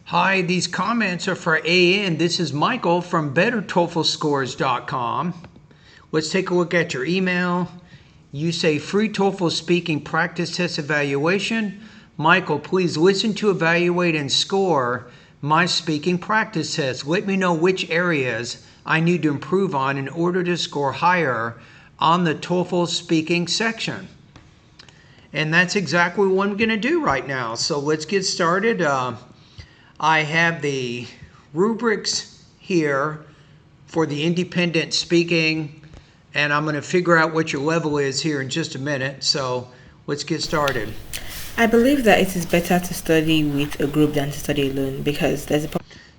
Hi, these comments are for AN. This is Michael from BetterTOEFLScores.com. Let's take a look at your email. You say free TOEFL speaking practice test evaluation. Michael, please listen to evaluate and score my speaking practice test. Let me know which areas I need to improve on in order to score higher on the TOEFL speaking section. And that's exactly what I'm going to do right now. So let's get started. I have the rubrics here for the independent speaking, and I'm going to figure out what your level is here in just a minute. So let's get started. I believe that it is better to study with a group than to study alone because there's a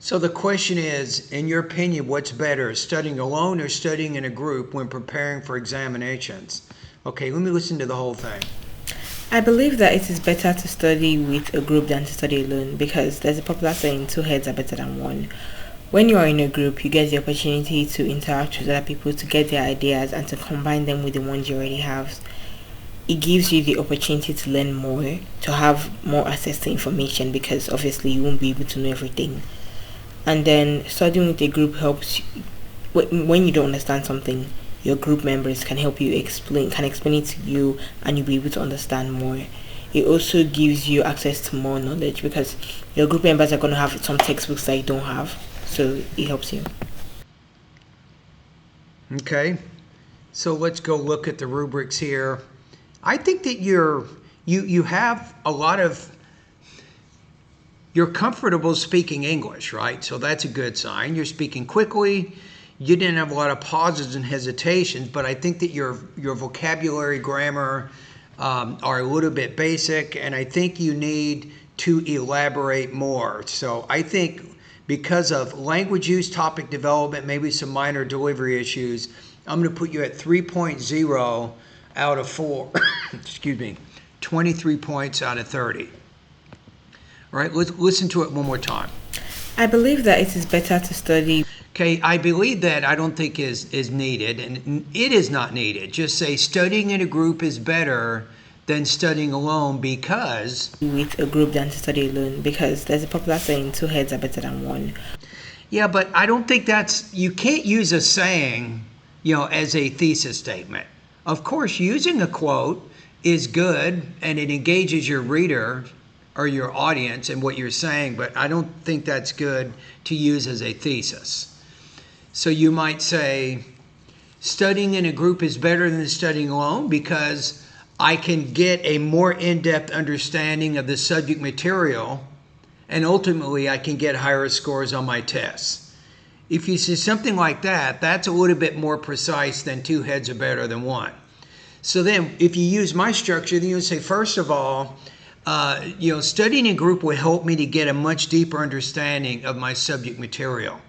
So the question is, in your opinion, what's better, studying alone or studying in a group when preparing for examinations? Okay, let me listen to the whole thing. I believe that it is better to study with a group than to study alone because there's a popular saying, 2 heads are better than one. When you are in a group, you get the opportunity to interact with other people, to get their ideas and to combine them with the ones you already have. It gives you the opportunity to learn more, to have more access to information because obviously you won't be able to know everything. And then studying with a group helps you, when you don't understand something, your group members can help you explain it to you and you'll be able to understand more. It also gives you access to more knowledge because your group members are going to have some textbooks that you don't have, so it helps you. Okay, so let's go look at the rubrics here. I think that you have a lot of, you're comfortable speaking English, right? So that's a good sign. You're speaking quickly. You didn't have a lot of pauses and hesitations, but I think that your vocabulary, grammar are a little bit basic, and I think you need to elaborate more. So I think because of language use, topic development, maybe some minor delivery issues, I'm going to put you at 3.0 out of 4. Excuse me, 23 points out of 30. All right, let's listen to it one more time. I believe that it is better to study. Okay, I believe that I don't think is needed, and it is not needed. Just say studying in a group is better than studying alone because With a group than to study alone because there's a popular saying, 2 heads are better than one. Yeah, but I don't think you can't use a saying, as a thesis statement. Of course, using a quote is good and it engages your reader or your audience in what you're saying, but I don't think that's good to use as a thesis. So you might say, studying in a group is better than studying alone because I can get a more in-depth understanding of the subject material, and ultimately I can get higher scores on my tests. If you say something like that, that's a little bit more precise than 2 heads are better than one. So then if you use my structure, then you'll say, first of all, studying in a group will help me to get a much deeper understanding of my subject material.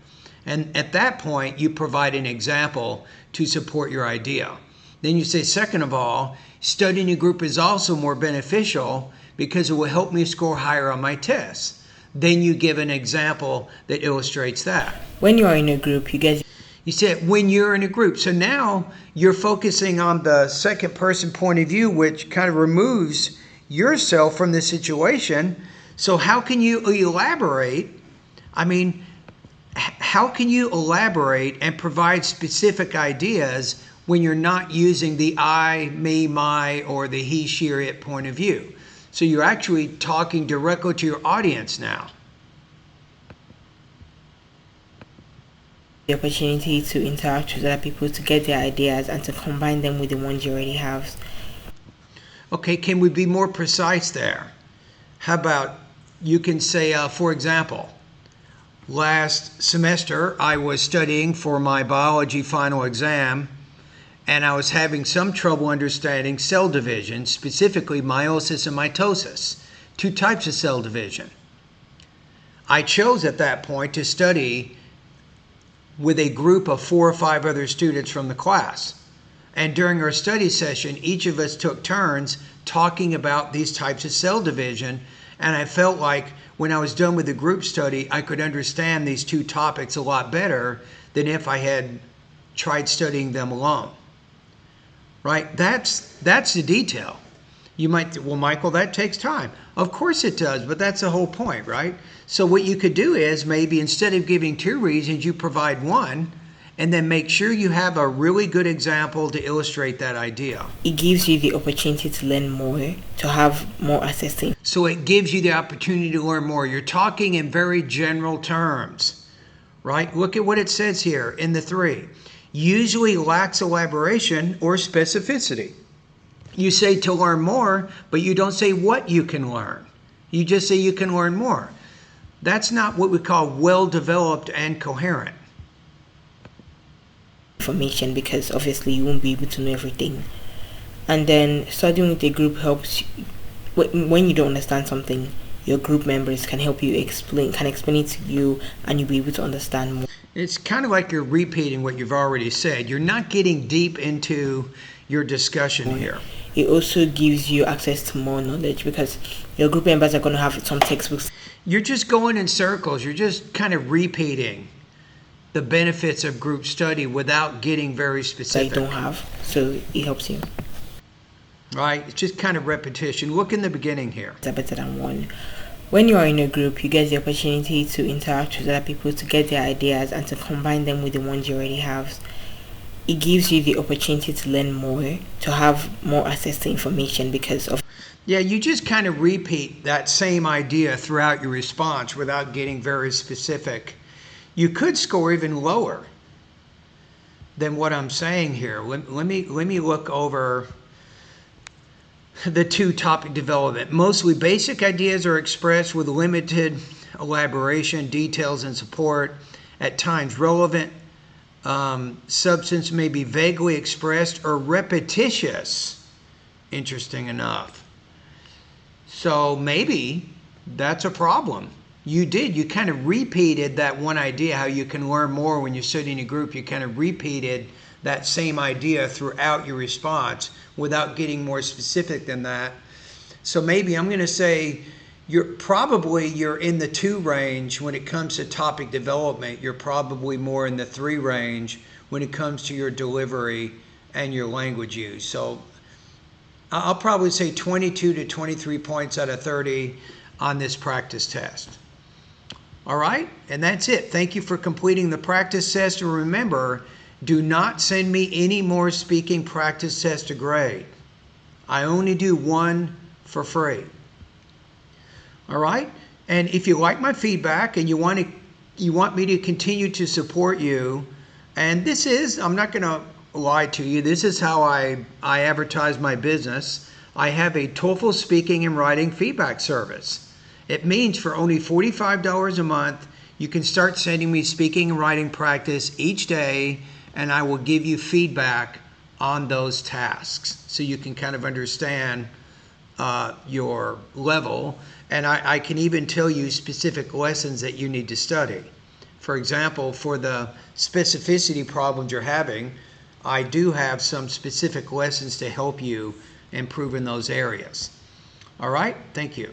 And at that point, you provide an example to support your idea. Then you say, second of all, studying in a group is also more beneficial because it will help me score higher on my tests. Then you give an example that illustrates that. When you are in a group, you said when you're in a group. So now you're focusing on the second person point of view, which kind of removes yourself from the situation. So how can you elaborate? How can you elaborate and provide specific ideas when you're not using the I, me, my, or the he, she, or it point of view? So you're actually talking directly to your audience now. the opportunity to interact with other people, to get their ideas and to combine them with the ones you already have. Okay, can we be more precise there? How about you can say, for example, last semester I was studying for my biology final exam and I was having some trouble understanding cell division, specifically meiosis and mitosis, 2 types of cell division. I chose at that point to study with a group of 4 or 5 other students from the class. And during our study session, each of us took turns talking about these types of cell division, and I felt like when I was done with the group study, I could understand these 2 topics a lot better than if I had tried studying them alone. Right? That's the detail. You might, well, Michael, that takes time. Of course it does, but that's the whole point, right? So what you could do is maybe instead of giving 2 reasons, you provide 1, and then make sure you have a really good example to illustrate that idea. It gives you the opportunity to learn more, to have more access to. So it gives you the opportunity to learn more. You're talking in very general terms, right? Look at what it says here in the 3. Usually lacks elaboration or specificity. You say to learn more, but you don't say what you can learn. You just say you can learn more. That's not what we call well-developed and coherent. Information, because obviously you won't be able to know everything. And then studying with a group helps you, when you don't understand something, your group members can help you explain it to you, and you'll be able to understand more. It's kind of like you're repeating what you've already said. You're not getting deep into your discussion here. It also gives you access to more knowledge because your group members are going to have some textbooks. You're just going in circles. You're just kind of repeating the benefits of group study without getting very specific. That you don't have, so it helps you. Right? It's just kind of repetition. Look in the beginning here. It's better than one. When you are in a group, you get the opportunity to interact with other people, to get their ideas and to combine them with the ones you already have. It gives you the opportunity to learn more, to have more access to information because of. Yeah, you just kind of repeat that same idea throughout your response without getting very specific. You could score even lower than what I'm saying here. Let me look over the 2 topic development. Mostly basic ideas are expressed with limited elaboration, details, and support. At times relevant substance may be vaguely expressed or repetitious. Interesting enough. So maybe that's a problem. You kind of repeated that one idea, how you can learn more when you're sitting in a group. You kind of repeated that same idea throughout your response without getting more specific than that. So maybe I'm going to say you're in the 2 range when it comes to topic development. You're probably more in the 3 range when it comes to your delivery and your language use. So I'll probably say 22 to 23 points out of 30 on this practice test. All right, and that's it. Thank you for completing the practice test. And remember, do not send me any more speaking practice tests to grade. I only do 1 for free. All right, and if you like my feedback and you want me to continue to support you, and this is, I'm not going to lie to you, this is how I advertise my business. I have a TOEFL speaking and writing feedback service. It means for only $45 a month, you can start sending me speaking and writing practice each day, and I will give you feedback on those tasks so you can kind of understand your level. And I can even tell you specific lessons that you need to study. For example, for the specificity problems you're having, I do have some specific lessons to help you improve in those areas. All right, thank you.